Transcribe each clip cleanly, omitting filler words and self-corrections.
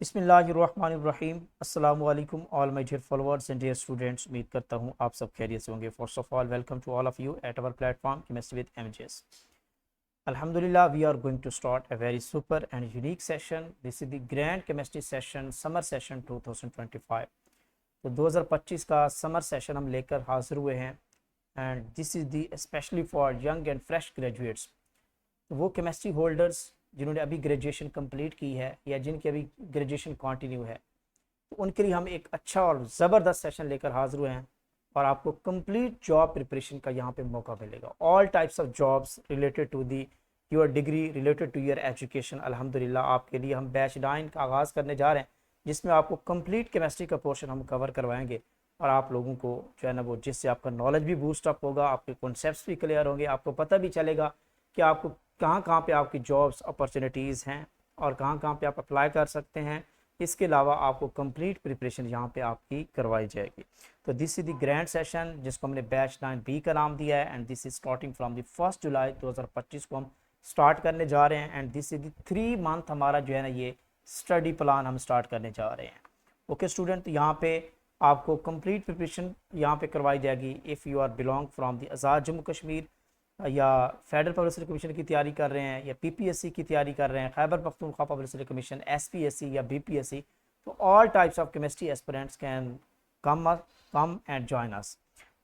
बिस्मिल्लाहिर्रहमानिर्रहीम अस्सलामु अलैकुम all my dear followers and dear students. उम्मीद करता हूँ आप सब खैरियत से होंगे। First of all welcome to all of you at our platform chemistry with MJs. Alhamdulillah, we are going to start a very super and unique session. This is the Grand Chemistry Session Summer Session 2025. तो 2025 का summer session हम लेकर हाजिर हुए हैं and this is the specially for young and fresh graduates. तो वो chemistry holders जिन्होंने अभी ग्रेजुएशन कंप्लीट की है या जिनकी अभी ग्रेजुएशन कंटिन्यू है, तो उनके लिए हम एक अच्छा और ज़बरदस्त सेशन लेकर हाजिर हुए हैं और आपको कंप्लीट जॉब प्रिपरेशन का यहाँ पे मौका मिलेगा। All types of jobs related to the your degree, related to your education. अल्हम्दुलिल्लाह आपके लिए हम बैच 9 का आगाज़ करने जा रहे हैं, जिसमें आपको कंप्लीट केमिस्ट्री का पोर्शन हम कवर करवाएंगे और आप लोगों को जो है ना वो जिससे आपका नॉलेज भी बूस्ट अप होगा, आपके कॉन्सेप्ट्स भी क्लियर होंगे, आपको पता भी चलेगा कि आपको कहाँ कहाँ पे आपकी जॉब्स अपॉर्चुनिटीज़ हैं और कहाँ कहाँ पे आप अप्लाई कर सकते हैं। इसके अलावा आपको कंप्लीट प्रिपरेशन यहाँ पे आपकी करवाई जाएगी। तो this is the grand session जिसको हमने बैच 9B का नाम दिया है and this is starting from the 1 जुलाई 2025 को हम स्टार्ट करने जा रहे हैं and this is the 3 month हमारा जो है ना ये स्टडी प्लान हम स्टार्ट करने जा रहे हैं। ओके स्टूडेंट, तो यहाँ पे आपको कंप्लीट प्रिपरेशन यहाँ पे करवाई जाएगी। If you are belong from the Azad Jammu Kashmir या फेडरल पब्लिक सर्विस कमीशन की तैयारी कर रहे हैं या पीपीएससी की तैयारी कर रहे हैं, Khyber Pakhtunkhwa public service commission, SPSC या बीपीएससी, तो all types of chemistry aspirants can come and join us.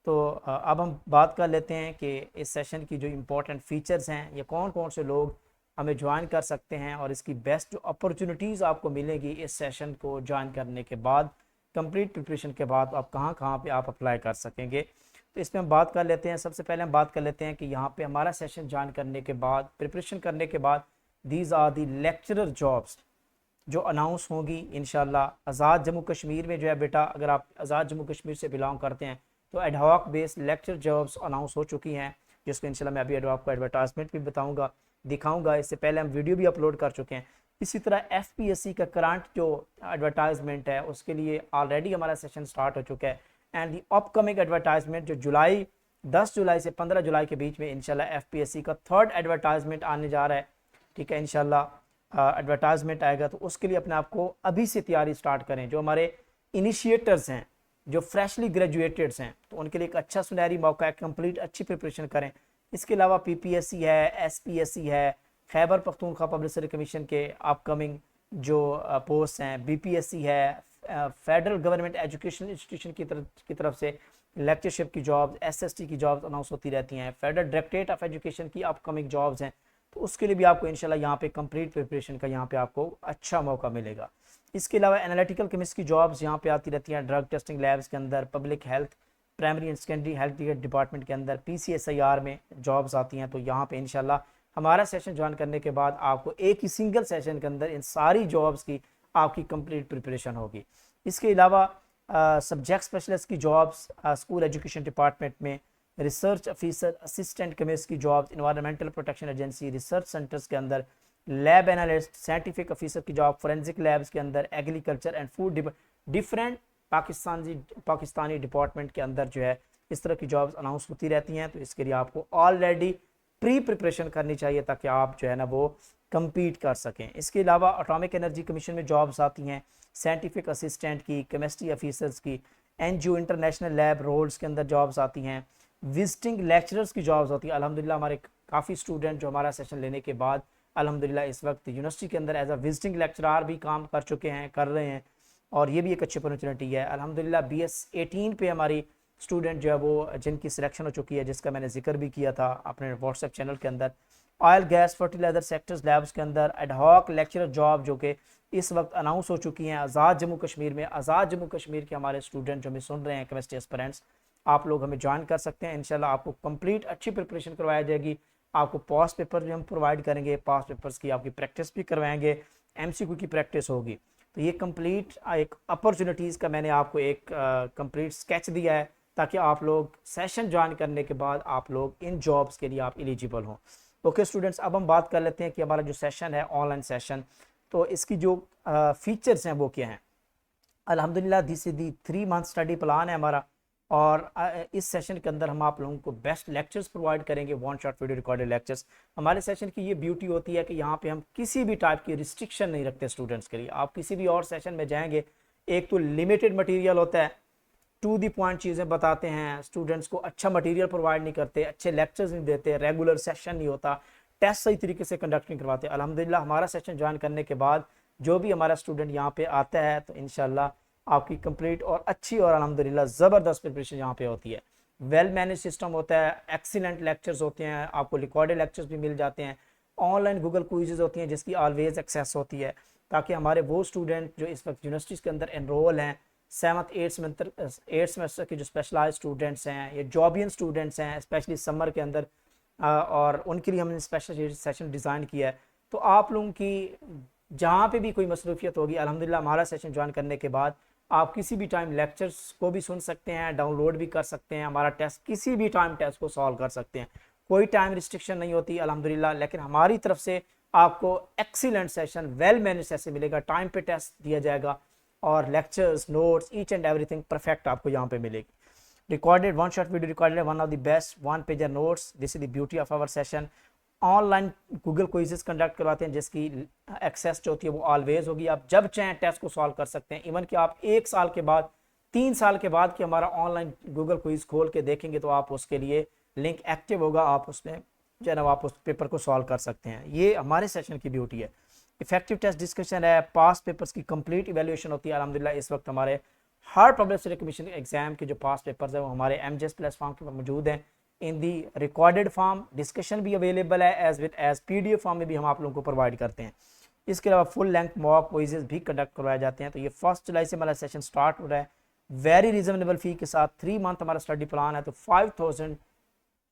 तो अब हम बात कर लेते हैं कि इस सेशन की जो इम्पोर्टेंट फीचर्स हैं या कौन कौन से लोग हमें ज्वाइन कर सकते हैं और इसकी बेस्ट जो अपॉर्चुनिटीज़ आपको मिलेगी इस सेशन को ज्वाइन करने के बाद, कंप्लीट प्रिपरेशन के बाद आप कहाँ कहाँ पे आप अप्लाई कर सकेंगे। तो इसमें हम बात कर लेते हैं। सबसे पहले हम बात कर लेते हैं कि यहाँ पे हमारा सेशन ज्वाइन करने के बाद, प्रिपरेशन करने के बाद, these are the lecturer jobs जो अनाउंस होंगी इंशाल्लाह। आज़ाद जम्मू कश्मीर में जो है बेटा, अगर आप आज़ाद जम्मू कश्मीर से बिलोंग करते हैं तो ad hoc based lecture jobs announce हो चुकी हैं, जिसको इंशाल्लाह मैं अभी आपको एडवर्टाइजमेंट भी बताऊँगा, दिखाऊँगा। इससे पहले हम वीडियो भी अपलोड कर चुके हैं। इसी तरह एफपीएससी का करंट जो एडवर्टाइजमेंट है उसके लिए ऑलरेडी हमारा सेशन स्टार्ट हो चुका है एंड दी अपकमिंग एडवर्टाइजमेंट जो 10 जुलाई से 15 जुलाई के बीच में इंशाल्लाह एफपीएससी का 3rd एडवर्टाइजमेंट आने जा रहा है। ठीक है, इंशाल्लाह एडवर्टाइजमेंट आएगा तो उसके लिए अपने आप को अभी से तैयारी स्टार्ट करें। जो हमारे इनिशिएटर्स हैं, जो फ्रेशली ग्रेजुएटेड्स हैं, तो उनके लिए एक अच्छा सुनहरी मौका है, कंप्लीट अच्छी प्रिपरेशन करें। इसके अलावा पीपीएससी है, एसपीएससी है, Khyber Pakhtunkhwa public service commission के अपकमिंग जो पोस्ट हैं, बीपीएससी है, फेडरल गवर्नमेंट एजुकेशन इंस्टीट्यूशन की तरफ से लेक्चरशिप की जॉब्स, एसएसटी की जॉब्स अनाउंस होती रहती हैं, फेडरल डायरेक्टरेट ऑफ एजुकेशन की अपकमिंग जॉब्स हैं। तो उसके लिए भी आपको इंशाल्लाह यहाँ पे कंप्लीट प्रिपरेशन का यहाँ पे आपको अच्छा मौका मिलेगा। इसके अलावा एनालिटिकल केमिस्ट की जॉब्स यहाँ पे आती रहती हैं, ड्रग टेस्टिंग लैब्स के अंदर, public health, primary and secondary health care department के अंदर, पीसीएसआईआर में जॉब्स आती हैं। तो यहाँ पे इंशाल्लाह हमारा सेशन ज्वाइन करने के बाद आपको एक ही सिंगल सेशन के अंदर इन सारी जॉब्स की आपकी कंप्लीट प्रिपरेशन होगी। इसके अलावा सब्जेक्ट स्पेशलिस्ट की जॉब्स स्कूल एजुकेशन डिपार्टमेंट में, रिसर्च ऑफिसर, असिस्टेंट केमिस्ट की jobs environmental protection agency, research centres के अंदर, लैब एनालिस्ट, साइंटिफिक ऑफिसर की जॉब फोरेंसिक लैब्स के अंदर, agriculture and food, different Pakistani department के अंदर जो है इस तरह की जॉब्स अनाउंस होती रहती हैं। तो इसके लिए आपको ऑलरेडी प्री प्रिपरेशन करनी चाहिए ताकि आप जो है ना वो compete कर सकें। इसके अलावा एटॉमिक एनर्जी कमीशन में जॉब्स आती हैं, साइंटिफिक असिस्टेंट की, केमिस्ट्री ऑफिसर्स की, एनजीओ इंटरनेशनल लैब रोल्स के अंदर जॉब्स आती हैं, विजिटिंग लेक्चरर्स की जॉब्स होती हैं। अल्हम्दुलिल्लाह हमारे काफ़ी स्टूडेंट जो हमारा सेशन लेने के बाद अल्हम्दुलिल्लाह इस वक्त यूनिवर्सिटी के अंदर एज अ विजिटिंग लेक्चरार भी काम कर चुके हैं, कर रहे हैं, और ये भी एक अच्छी अपॉर्चुनिटी है। अल्हम्दुलिल्लाह BS18 पे हमारी स्टूडेंट जो है वो जिनकी सिलेक्शन हो चुकी है, जिसका मैंने जिक्र भी किया था अपने व्हाट्सएप चैनल के अंदर। Oil gas fertiliser sectors labs के अंदर एडहॉक लेक्चरर जॉब जो कि इस वक्त अनाउंस हो चुकी हैं आज़ाद जम्मू कश्मीर में। आज़ाद जम्मू कश्मीर के हमारे स्टूडेंट जो हमें सुन रहे हैं, केमिस्ट्री एस्पिरेंट्स, आप लोग हमें ज्वाइन कर सकते हैं। इंशाल्लाह आपको कंप्लीट अच्छी प्रिपरेशन करवाई जाएगी। आपको पास्ट पेपर भी हम प्रोवाइड करेंगे, पास्ट पेपर्स की आपकी प्रैक्टिस भी करवाएंगे, MCQ की प्रैक्टिस होगी। तो ये कंप्लीट एक अपॉर्चुनिटीज़ का मैंने आपको एक कंप्लीट स्केच दिया है ताकि आप लोग सेशन ज्वाइन करने के बाद आप लोग इन जॉब्स के लिए आप एलिजिबल हों। ओके स्टूडेंट्स, अब हम बात कर लेते हैं कि हमारा जो सेशन है ऑनलाइन सेशन, तो इसकी जो फीचर्स हैं वो क्या हैं। अल्हम्दुलिल्लाह this is the 3 month study plan है हमारा। और इस सेशन के अंदर हम आप लोगों को बेस्ट लेक्चर्स प्रोवाइड करेंगे, one shot video recorded lectures. हमारे सेशन की ये ब्यूटी होती है कि यहाँ पे हम किसी भी टाइप की रिस्ट्रिक्शन नहीं रखते स्टूडेंट्स के लिए। आप किसी भी और सेशन में जाएंगे, एक तो लिमिटेड मटेरियल होता है, टू दी पॉइंट चीज़ें बताते हैं, स्टूडेंट्स को अच्छा मटेरियल प्रोवाइड नहीं करते, अच्छे लेक्चर्स नहीं देते, रेगुलर सेशन नहीं होता, टेस्ट सही तरीके से कंडक्ट नहीं करवाते। अल्हम्दुलिल्लाह हमारा सेशन ज्वाइन करने के बाद जो भी हमारा स्टूडेंट यहाँ पे आता है तो इंशाल्लाह आपकी कंप्लीट और अच्छी और अल्हम्दुलिल्लाह ज़बरदस्त प्रिपरेशन यहाँ पे होती है। वेल मैनेज सिस्टम होता है, एक्सीलेंट लेक्चर्स होते हैं, आपको रिकॉर्डेड लेक्चर्स भी मिल जाते हैं, ऑनलाइन गूगल क्विज़ेस होती हैं जिसकी ऑलवेज एक्सेस होती है, ताकि हमारे वो स्टूडेंट जो इस वक्त यूनिवर्सिटीज़ के अंदर एनरोल हैं, 7th 8th सेमेस्टर के जो स्पेशलाइज स्टूडेंट्स हैं या जॉबियन स्टूडेंट्स हैं, स्पेशली समर के अंदर, और उनके लिए हमने स्पेशल सेशन डिज़ाइन किया है। तो आप लोगों की जहाँ पे भी कोई मसरूफियत होगी, अल्हम्दुलिल्लाह हमारा सेशन ज्वाइन करने के बाद आप किसी भी टाइम लेक्चर्स को भी सुन सकते हैं, डाउनलोड भी कर सकते हैं, हमारा टेस्ट किसी भी टाइम टेस्ट को सॉल्व कर सकते हैं, कोई टाइम रिस्ट्रिक्शन नहीं होती अल्हम्दुलिल्लाह। लेकिन हमारी तरफ से आपको excellent session, well manage session मिलेगा, टाइम पे टेस्ट दिया जाएगा और lectures, notes, each and everything perfect आपको यहाँ पे मिलेगी। Recorded one shot video recorded, one of the best one pager notes, this is the beauty of our session. Online Google quizzes conduct करवाते हैं जिसकी एक्सेस जो होती है वो ऑलवेज होगी, आप जब चाहें टेस्ट को सॉल्व कर सकते हैं। इवन कि आप 1 साल के बाद, 3 साल के बाद कि हमारा ऑनलाइन गूगल क्विज़ खोल के देखेंगे तो आप उसके लिए लिंक एक्टिव होगा, आप उसमें जो है ना आप उस पेपर को सॉल्व कर सकते हैं। ये हमारे सेशन की ब्यूटी है। इफेक्टिव टेस्ट डिस्कशन है, पास पेपर्स की कंप्लीट इवेल्यूएशन होती है। अल्हम्दुलिल्लाह इस वक्त हमारे हर पब्लिक सेक्टर कमीशन एग्जाम के जो पास पेपर्स हैं वो हमारे MJS प्लेटफॉर्म पर मौजूद हैं। इन दी रिकॉर्डेड फॉर्म, डिस्कशन भी अवेलेबल है, एज PDF फॉर्म में भी हम आप लोगों को प्रोवाइड करते हैं। इसके अलावा फुल लेंथ मॉक क्विज़ेस भी कंडक्ट करवाए जाते हैं। तो ये 1 जुलाई से हमारा सेशन स्टार्ट हो रहा है, वेरी रिजनेबल फी के साथ। 3 मंथ हमारा स्टडी प्लान है, तो 5000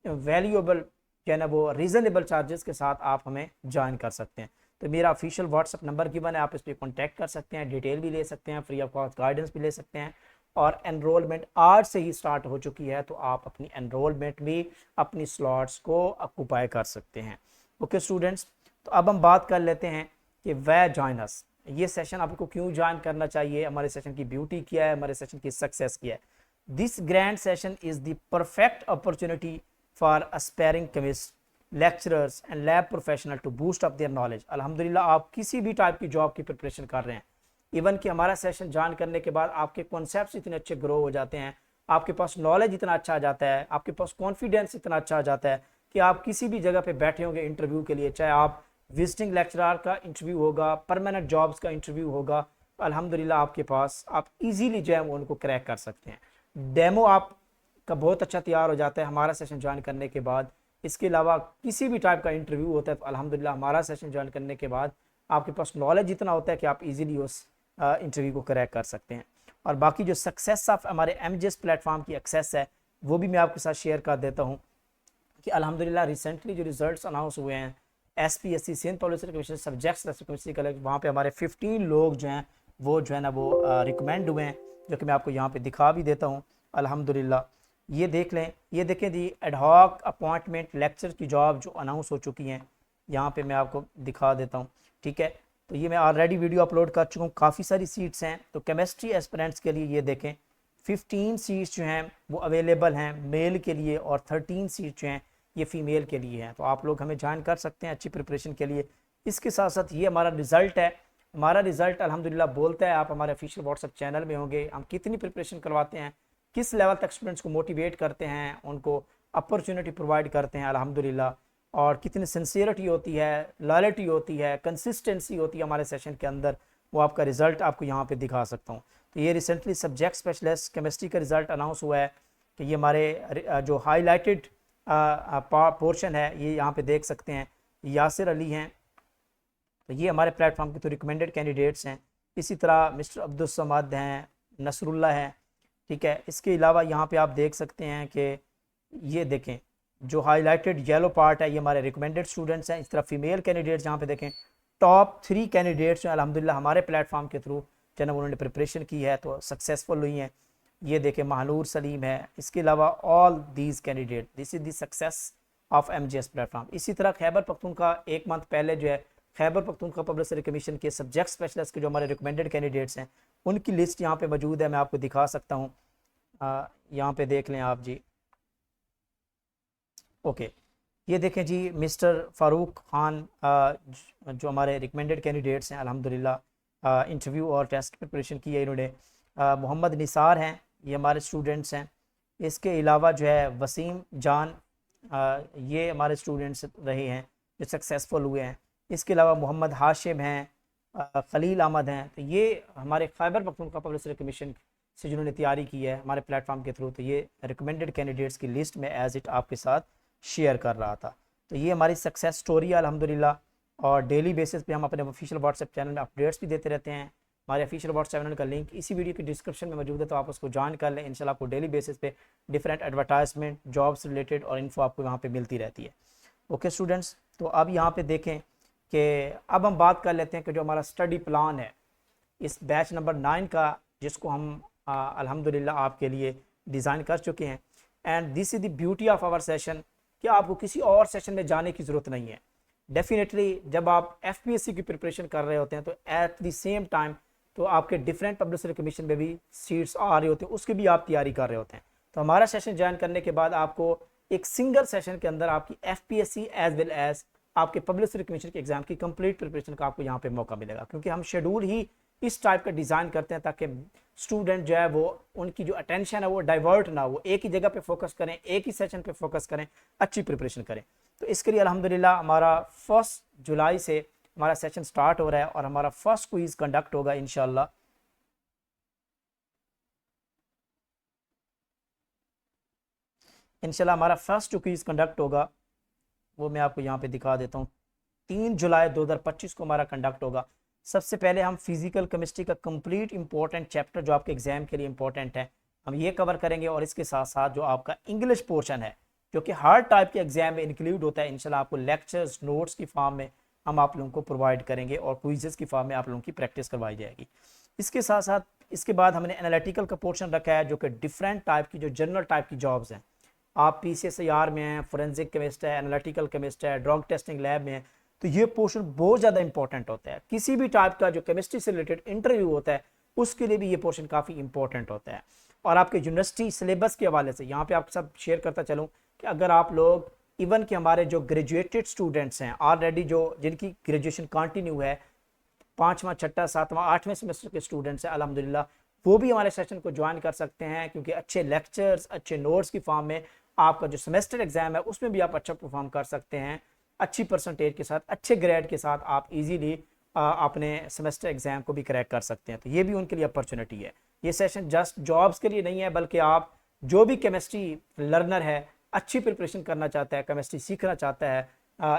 वैल्यूएबल जो है ना वो रीजनेबल चार्जेस के साथ आप हमें ज्वाइन कर सकते हैं। तो मेरा ऑफिशियल व्हाट्सअप नंबर गिवन है, आप इस पर कॉन्टैक्ट कर सकते हैं, डिटेल भी ले सकते हैं, फ्री ऑफ कॉस्ट गाइडेंस भी ले सकते हैं। और एनरोलमेंट आज से ही स्टार्ट हो चुकी है, तो आप अपनी एनरोलमेंट भी अपनी स्लॉट्स को ऑक्यूपाई कर सकते हैं। ओके स्टूडेंट्स, तो अब हम बात कर लेते हैं कि वे जॉइन अस, ये सेशन आपको क्यों ज्वाइन करना चाहिए, हमारे सेशन की ब्यूटी क्या है, हमारे सेशन की सक्सेस क्या है। This grand session is the perfect opportunity for aspiring chemist, lecturers and lab professional to boost up their knowledge. अल्हम्दुलिल्लाह आप किसी भी टाइप की जॉब की प्रिपरेशन कर रहे हैं, इवन कि हमारा सेशन ज्वाइन करने के बाद आपके कॉन्सेप्ट्स इतने अच्छे ग्रो हो जाते हैं, आपके पास नॉलेज इतना अच्छा आ जाता है, आपके पास कॉन्फिडेंस इतना अच्छा आ जाता है कि आप किसी भी जगह पे बैठे होंगे इंटरव्यू के लिए, चाहे आप विजिटिंग लेक्चरर का इंटरव्यू होगा, परमानेंट जॉब्स का इंटरव्यू होगा, तो अल्हम्दुलिल्लाह आपके पास आप इजीली जो है उनको क्रैक कर सकते हैं। डेमो आपका बहुत अच्छा तैयार हो जाता है हमारा सेशन ज्वाइन करने के बाद। इसके अलावा किसी भी टाइप का इंटरव्यू होता है तो अल्हम्दुलिल्लाह हमारा सेशन ज्वाइन करने के बाद आपके पास नॉलेज इतना होता है कि आप इजीली उस इंटरव्यू को क्रैक कर सकते हैं। और बाकी जो सक्सेस ऑफ हमारे MJS प्लेटफॉर्म की एक्सेस है वो भी मैं आपके साथ शेयर कर देता हूँ कि अल्हम्दुलिल्लाह रिसेंटली जो रिजल्ट्स अनाउंस हुए हैं SPSC Sindh public service commission subjects वहाँ पे हमारे 15 लोग जो हैं वो जो है ना वो रिकमेंड हुए हैं, जो कि मैं आपको यहाँ पे दिखा भी देता हूँ। अल्हम्दुलिल्लाह ये देख लें, ये देखें दी एडहॉक अपॉइंटमेंट लेक्चर की जॉब जो अनाउंस हो चुकी हैं, यहाँ पे मैं आपको दिखा देता हूँ। ठीक है, तो ये मैं ऑलरेडी वीडियो अपलोड कर चुका हूँ, काफ़ी सारी सीट्स हैं। तो केमिस्ट्री एस्पिरेंट्स के लिए ये देखें 15 सीट्स जो हैं वो अवेलेबल हैं मेल के लिए, और 13 सीट्स जो हैं ये फ़ीमेल के लिए हैं। तो आप लोग हमें ज्वाइन कर सकते हैं अच्छी प्रिपरेशन के लिए। इसके साथ साथ ये हमारा रिज़ल्ट है, हमारा रिज़ल्ट अल्हम्दुलिल्लाह बोलता है, आप हमारे ऑफिशियल व्हाट्सअप चैनल में होंगे, हम कितनी प्रिपरेशन करवाते हैं, किस लेवल तक स्टूडेंट्स को मोटिवेट करते हैं, उनको अपॉर्चुनिटी प्रोवाइड करते हैं अल्हम्दुलिल्लाह, और कितनी सिंसियरिटी होती है, लॉयल्टी होती है, कंसिस्टेंसी होती है हमारे सेशन के अंदर, वो आपका रिज़ल्ट आपको यहाँ पे दिखा सकता हूँ। तो ये रिसेंटली सब्जेक्ट स्पेशलिस्ट केमिस्ट्री का रिज़ल्ट अनाउंस हुआ है कि ये हमारे जो हाईलाइटेड पोर्शन है ये यहाँ पे देख सकते हैं, यासिर अली हैं, तो ये हमारे प्लेटफॉर्म के तो रिकमेंडेड कैंडिडेट्स हैं। इसी तरह मिस्टर अब्दुल समद हैं, नसरुल्लाह हैं। ठीक है, इसके अलावा यहाँ पे आप देख सकते हैं कि ये देखें जो हाईलाइटेड येलो पार्ट है ये हमारे रिकमेंडेड स्टूडेंट्स हैं। इस तरह फीमेल कैंडिडेट्स यहाँ पे देखें, टॉप 3 कैंडिडेट्स हैं अल्हम्दुलिल्लाह हमारे प्लेटफॉर्म के थ्रू जनाब उन्होंने प्रिपरेशन की है तो सक्सेसफुल हुई हैं। ये देखें महानूर सलीम है। इसके अलावा all these candidate, this is the success of MJS platform. इसी तरह खैबर पख्तूनख्वा एक मंथ पहले जो है Khyber Pakhtunkhwa public service commission के सब्जेक्ट स्पेशलिस्ट के जो हमारे रिकमेंडेड कैंडिडेट्स हैं उनकी लिस्ट यहाँ पे मौजूद है, मैं आपको दिखा सकता हूँ। यहाँ पे देख लें आप जी। ओके, ये देखें जी, मिस्टर फ़ारूक ख़ान जो हमारे रिकमेंडेड कैंडिडेट्स हैं अल्हम्दुलिल्लाह, इंटरव्यू और टेस्ट प्रिपरेशन की है इन्होंने। मोहम्मद निसार हैं, ये हमारे स्टूडेंट्स हैं। इसके अलावा जो है वसीम जान, ये हमारे स्टूडेंट्स रहे हैं जो सक्सेसफुल हुए हैं। इसके अलावा मोहम्मद हाशिम हैं, खलील अहमद हैं। तो ये हमारे Khyber Pakhtunkhwa public service commission से जिन्होंने तैयारी की है हमारे प्लेटफॉर्म के थ्रू, तो ये रिकमेंडेड कैंडिडेट्स की लिस्ट में एज इट आपके साथ शेयर कर रहा था। तो ये हमारी सक्सेस स्टोरी है अल्हम्दुलिल्लाह। और डेली बेसिस पे हम अपने ऑफिशियल व्हाट्सएप चैनल में अपडेट्स भी देते रहते हैं। हमारे ऑफिशियल व्हाट्सएप चैनल का लिंक इसी वीडियो की डिस्क्रिप्शन में मौजूद है, तो आप उसको ज्वाइन कर लें। इंशाल्लाह आपको डेली बेसिस पे डिफरेंट एडवर्टाइजमेंट, जॉब्स रिलेटेड और इन्फो आपको वहाँ पे मिलती रहती है। ओके स्टूडेंट्स, तो अब यहाँ पे देखें कि अब हम बात कर लेते हैं कि जो हमारा स्टडी प्लान है इस बैच नंबर 9 का, जिसको हम अल्हम्दुलिल्लाह आपके लिए डिज़ाइन कर चुके हैं। And this is the beauty of our session कि आपको किसी और सेशन में जाने की ज़रूरत नहीं है। डेफिनेटली जब आप एफपीएससी की प्रिपरेशन कर रहे होते हैं तो एट द सेम टाइम तो आपके डिफरेंट पब्लिक सर्विस कमीशन में भी सीट्स आ रहे होते हैं, उसकी भी आप तैयारी कर रहे होते हैं। तो हमारा सेशन ज्वाइन करने के बाद आपको एक सिंगल सेशन के अंदर आपकी एफपीएससी एज वेल एज आपके पब्लिक सर्विस कमीशन के एग्जाम की कंप्लीट प्रिपरेशन का आपको यहाँ पे मौका मिलेगा, क्योंकि हम शेड्यूल ही इस टाइप का डिज़ाइन करते हैं ताकि स्टूडेंट जो है वो उनकी जो अटेंशन है वो डाइवर्ट ना हो, एक ही जगह पे फोकस करें, एक ही सेशन पे फोकस करें, अच्छी प्रिपरेशन करें। तो इसके लिए अल्हम्दुलिल्लाह हमारा 1 जुलाई से हमारा सेशन स्टार्ट हो रहा है और हमारा फर्स्ट क्विज कंडक्ट होगा इंशाल्लाह। हमारा फर्स्ट जो क्विज कंडक्ट होगा वो मैं आपको यहाँ पे दिखा देता हूँ। 3 जुलाई 2025 को हमारा कंडक्ट होगा। सबसे पहले हम फिजिकल केमिस्ट्री का कंप्लीट इंपॉर्टेंट चैप्टर जो आपके एग्जाम के लिए इंपॉर्टेंट है हम ये कवर करेंगे, और इसके साथ साथ जो आपका इंग्लिश पोर्शन है जो कि हर टाइप के एग्जाम में इंक्लूड होता है, इंशाल्लाह आपको लेक्चर्स नोट्स की फॉर्म में हम आप लोगों को प्रोवाइड करेंगे और क्विजेस की फॉर्म में आप लोगों की प्रैक्टिस करवाई जाएगी। इसके साथ साथ इसके बाद हमने एनालिटिकल का पोर्शन रखा है जो कि डिफरेंट टाइप की जो जनरल टाइप की जॉब्स हैं, आप PCSIR में हैं, फोरेंसिक केमिस्ट है, एनालिटिकल केमिस्ट है, ड्रग टेस्टिंग लैब में है, तो ये पोर्शन बहुत ज़्यादा इंपॉर्टेंट होता है। किसी भी टाइप का जो केमिस्ट्री से रिलेटेड इंटरव्यू होता है उसके लिए भी ये पोर्शन काफ़ी इंपॉर्टेंट होता है। और आपके यूनिवर्सिटी सिलेबस के हवाले से यहाँ पे आप सब शेयर करता चलूँ कि अगर आप लोग इवन कि हमारे जो ग्रेजुएटेड स्टूडेंट्स हैं ऑलरेडी जो जिनकी ग्रेजुएशन कंटिन्यू है, 5वां 6वां 7वां 8वें सेमेस्टर के स्टूडेंट्स हैं अल्हम्दुलिल्लाह, वो भी हमारे सेशन को ज्वाइन कर सकते हैं, क्योंकि अच्छे लेक्चर्स अच्छे नोट्स की फॉर्म में आपका जो सेमेस्टर एग्जाम है उसमें भी आप अच्छा परफॉर्म कर सकते हैं। अच्छी परसेंटेज के साथ अच्छे ग्रेड के साथ आप इजीली अपने सेमेस्टर एग्जाम को भी क्रैक कर सकते हैं। तो ये भी उनके लिए अपॉर्चुनिटी है। ये सेशन जस्ट जॉब्स के लिए नहीं है, बल्कि आप जो भी केमिस्ट्री लर्नर है, अच्छी प्रिपरेशन करना चाहता है, केमिस्ट्री सीखना चाहता है,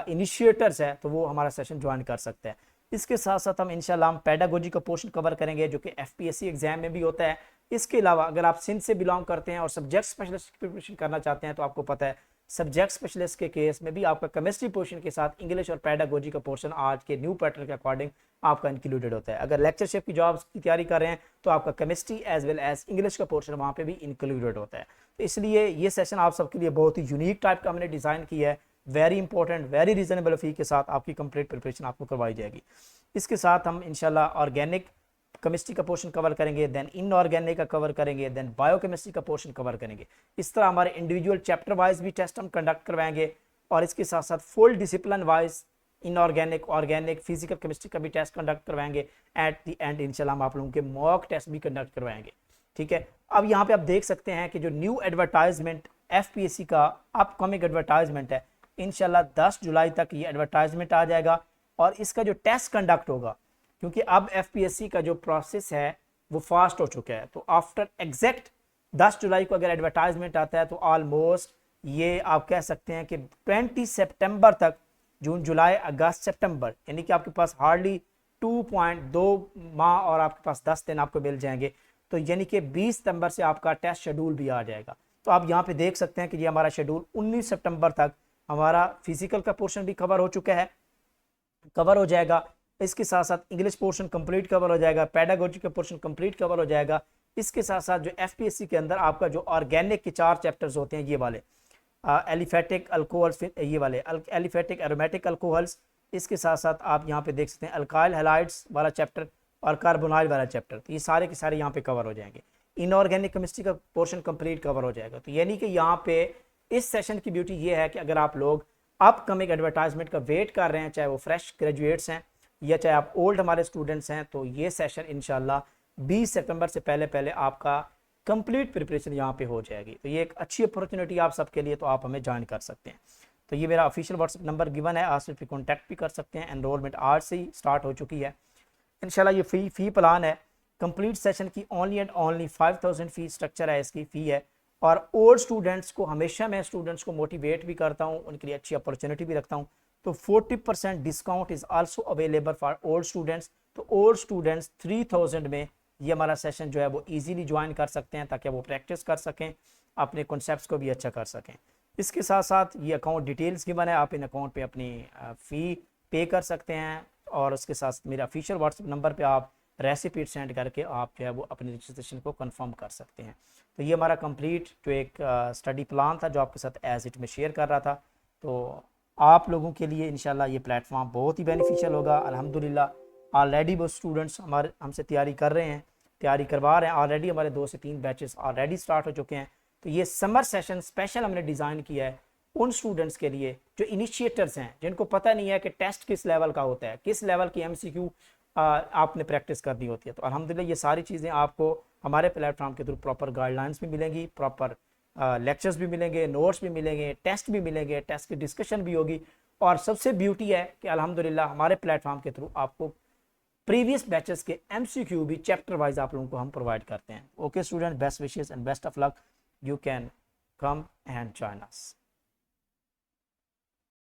इनिशिएटर्स है, तो वो हमारा सेशन ज्वाइन कर सकते हैं। इसके साथ साथ हम इंशाल्लाह हम पेडागोजी का पोर्शन कवर करेंगे जो कि एफपीएससी एग्जाम में भी होता है। इसके अलावा अगर आप सिंध से बिलोंग करते हैं और सब्जेक्ट स्पेशलिस्ट की प्रिपरेशन करना चाहते हैं तो आपको पता है सब्जेक्ट स्पेशलिस्ट के केस में भी आपका केमिस्ट्री पोर्शन के साथ इंग्लिश और पेडागोजी का पोर्शन आज के न्यू पैटर्न के अकॉर्डिंग आपका इंक्लूडेड होता है। अगर लेक्चरशिप की जॉब्स की तैयारी कर रहे हैं तो आपका chemistry as well as English का पोर्शन वहाँ पे भी इंक्लूडेड होता है। तो इसलिए ये सेशन आप सबके लिए बहुत ही यूनिक टाइप का हमने डिज़ाइन किया है। वेरी इंपॉर्टेंट, वेरी रीजनेबल फी के साथ आपकी कंप्लीट प्रिपरेशन आपको करवाई जाएगी। इसके साथ हम इंशाल्लाह ऑर्गेनिक केमिस्ट्री का पोर्शन कवर करेंगे, देन इनऑर्गेनिक का कवर करेंगे, देन बायोकेमिस्ट्री का पोर्शन कवर करेंगे। इस तरह हमारे इंडिविजुअल चैप्टर वाइज भी टेस्ट हम कंडक्ट करवाएंगे, और इसके साथ साथ full discipline wise inorganic organic physical chemistry का भी टेस्ट कंडक्ट करवाएंगे। एट द एंड इंशाल्लाह हम आप लोगों के मॉक टेस्ट भी कंडक्ट करवाएंगे। ठीक है, अब यहाँ पे आप देख सकते हैं कि जो न्यू एडवर्टाइजमेंट एफपीएससी का अपकमिंग एडवर्टाइजमेंट है, इंशाल्लाह 10 जुलाई तक ये एडवर्टाइजमेंट आ जाएगा, और इसका जो टेस्ट कंडक्ट होगा, क्योंकि अब एफपीएससी का जो प्रोसेस है वो फास्ट हो चुका है, तो आफ्टर एग्जैक्ट 10 जुलाई को अगर एडवर्टाइजमेंट आता है तो ऑलमोस्ट ये आप कह सकते हैं कि 20 सितंबर तक, जून जुलाई अगस्त सितंबर, यानी कि आपके पास हार्डली 2.2 माह और आपके पास 10 दिन आपको मिल जाएंगे। तो यानी कि 20 सितंबर से आपका टेस्ट शेड्यूल भी आ जाएगा। तो आप यहाँ पे देख सकते हैं कि ये हमारा शेड्यूल 19 सितंबर तक हमारा फिजिकल का पोर्शन भी कवर हो चुका है, कवर हो जाएगा। इसके साथ साथ इंग्लिश पोर्शन कंप्लीट कवर हो जाएगा, पेडागोजी का पोर्शन कंप्लीट कवर हो जाएगा। इसके साथ साथ जो एफपीएससी के अंदर आपका जो ऑर्गेनिक के 4 चैप्टर्स होते हैं, ये वाले एलिफेटिक अल्कोहल्स, ये वाले एलिफेटिक एरोमेटिक अल्कोहल्स, इसके साथ साथ आप यहाँ पे देख सकते हैं अल्काइल हैलाइड्स वाला चैप्टर और कार्बोनाइल वाला चैप्टर, तो ये सारे के सारे यहाँ पे कवर हो जाएंगे। इनऑर्गेनिक केमिस्ट्री का पोर्शन कंप्लीट कवर हो जाएगा। तो यानी कि यहाँ पे इस सेशन की ब्यूटी ये है कि अगर आप लोग अपकमिंग एडवर्टाइजमेंट का वेट कर रहे हैं, चाहे वो फ्रेश ग्रेजुएट्स हैं या चाहे आप ओल्ड हमारे स्टूडेंट्स हैं, तो ये सेशन इंशाल्लाह 20 सितंबर से पहले पहले आपका कंप्लीट प्रिपरेशन यहाँ पे हो जाएगी। तो ये एक अच्छी अपॉर्चुनिटी आप सबके लिए, तो आप हमें ज्वाइन कर सकते हैं। तो ये मेरा ऑफिशियल व्हाट्सएप नंबर गिवन है, आप सिर्फ कॉन्टैक्ट भी कर सकते हैं। एनरोलमेंट आज से ही स्टार्ट हो चुकी है इंशाल्लाह। ये फ़ी प्लान है कंप्लीट सेशन की only and only 5000 fee structure है, इसकी फ़ी है। और ओल्ड स्टूडेंट्स को हमेशा मैं स्टूडेंट्स को मोटिवेट भी करता हूँ, उनके लिए अच्छी अपॉर्चुनिटी भी रखता हूँ। तो 40% discount is also available for old students. तो ओल्ड स्टूडेंट्स 3000 में ये हमारा सेशन जो है वो ईजीली ज्वाइन कर सकते हैं, ताकि वो प्रैक्टिस कर सकें, अपने कॉन्सेप्ट्स को भी अच्छा कर सकें। इसके साथ साथ ये अकाउंट डिटेल्स गिवन है, आप इन अकाउंट पे अपनी फ़ी पे कर सकते हैं। और उसके साथ मेरे ऑफिशियल व्हाट्सएप नंबर पे आप रेसिपी सेंड करके आप जो है वो अपने रजिस्ट्रेशन को कंफर्म कर सकते हैं। तो ये हमारा कंप्लीट जो एक स्टडी प्लान था जो आपके साथ एज इट में शेयर कर रहा था। तो आप लोगों के लिए इंशाल्लाह ये प्लेटफॉर्म बहुत ही बेनिफिशियल होगा। अल्हम्दुलिल्लाह ऑलरेडी वो स्टूडेंट्स हमारे हमसे तैयारी कर रहे हैं, तैयारी करवा रहे हैं। ऑलरेडी हमारे 2 से 3 बैचेस ऑलरेडी स्टार्ट हो चुके हैं। तो ये समर सेशन स्पेशल हमने डिज़ाइन किया है उन स्टूडेंट्स के लिए जो इनिशिएटर्स हैं, जिनको पता नहीं है कि टेस्ट किस लेवल का होता है, किस लेवल की MCQ आपने प्रैक्टिस करनी होती है। तो अल्हम्दुलिल्लाह ये सारी चीज़ें आपको हमारे प्लेटफॉर्म के थ्रू प्रॉपर गाइडलाइंस भी मिलेंगी, प्रॉपर लेक्चर्स भी मिलेंगे, नोट्स भी मिलेंगे, टेस्ट भी मिलेंगे, टेस्ट की डिस्कशन भी होगी। और सबसे ब्यूटी है कि अल्हम्दुलिल्लाह हमारे प्लेटफॉर्म के थ्रू आपको प्रीवियस बैचेस के MCQ भी चैप्टर वाइज आप लोगों को हम प्रोवाइड करते हैं। Okay student, best wishes and best of luck. You can come and join us.